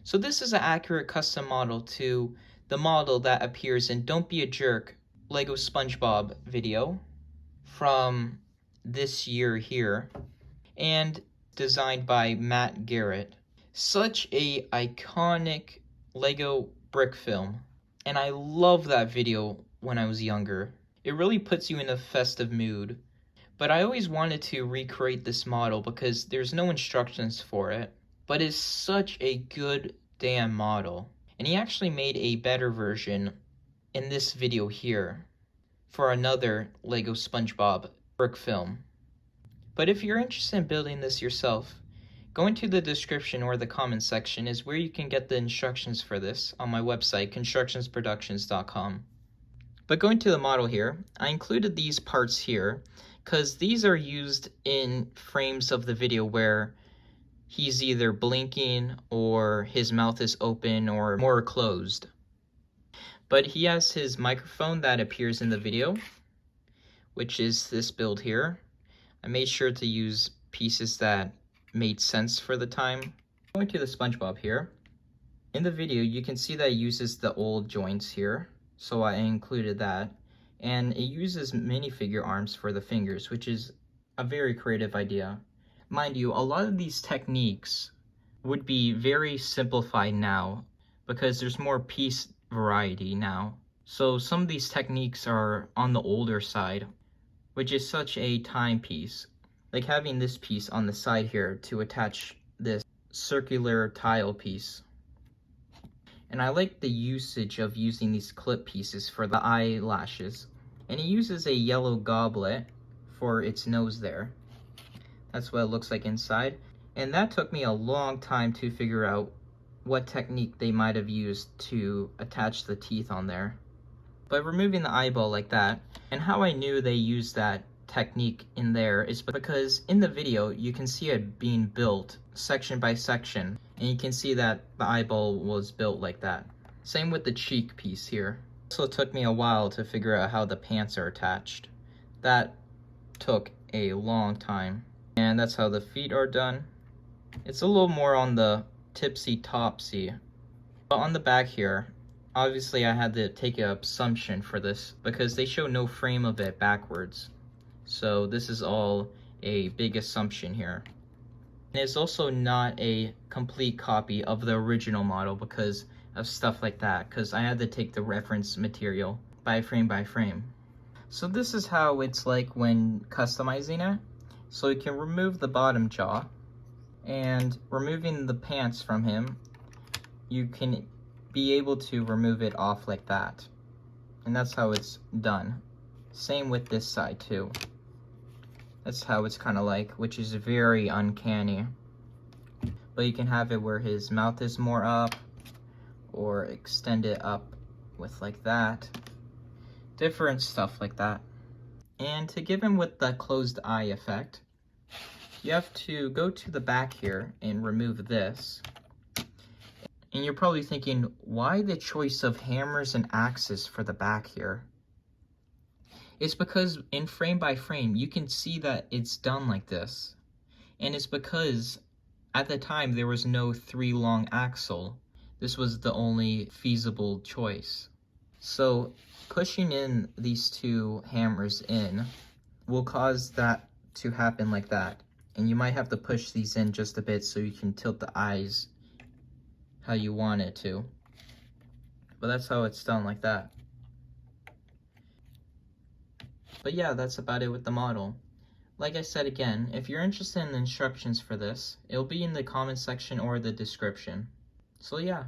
So this is an accurate custom model to the model that appears in Don't Be a Jerk Lego SpongeBob video from this year here, and designed by Matt Garrett. Such a iconic Lego brick film, and I love that video when I was younger. It really puts you in a festive mood. But I always wanted to recreate this model because there's no instructions for it, but it's such a good damn model. And he actually made a better version in this video here for another Lego SpongeBob brick film. But if you're interested in building this yourself, go into the description or the comment section is where you can get the instructions for this on my website, constructionsproductions.com. But going to the model here, I included these parts here because these are used in frames of the video where he's either blinking or his mouth is open or more closed. But he has his microphone that appears in the video, which is this build here. I made sure to use pieces that made sense for the time. Going to the SpongeBob here. In the video, you can see that it uses the old joints here, so I included that. And it uses minifigure arms for the fingers, which is a very creative idea. Mind you, a lot of these techniques would be very simplified now because there's more piece variety now. So some of these techniques are on the older side, which is such a timepiece. Like having this piece on the side here to attach this circular tile piece. And I like the usage of using these clip pieces for the eyelashes. And he uses a yellow goblet for its nose there. That's what it looks like inside. And that took me a long time to figure out what technique they might have used to attach the teeth on there. But removing the eyeball like that, and how I knew they used that technique in there is because in the video you can see it being built section by section, and you can see that the eyeball was built like that. Same with the cheek piece here. Also took me a while to figure out how the pants are attached. That took a long time. And that's how the feet are done. It's a little more on the tipsy-topsy. But on the back here, obviously I had to take an assumption for this because they show no frame of it backwards. So this is all a big assumption here. And it's also not a complete copy of the original model because of stuff like that, because I had to take the reference material by frame. So this is how it's like when customizing it. So you can remove the bottom jaw, and removing the pants from him, you can be able to remove it off like that. And that's how it's done. Same with this side too. That's how it's kind of like, which is very uncanny. But you can have it where his mouth is more up, or extend it up with like that. Different stuff like that. And to give him with the closed eye effect, you have to go to the back here and remove this. And you're probably thinking, why the choice of hammers and axes for the back here? It's because in frame by frame, you can see that it's done like this. And it's because at the time there was no 3-long axle. This was the only feasible choice. So pushing in these 2 hammers in will cause that to happen like that. And you might have to push these in just a bit so you can tilt the eyes how you want it to. But that's how it's done like that. But yeah, that's about it with the model. Like I said again, if you're interested in the instructions for this, it'll be in the comment section or the description. So yeah.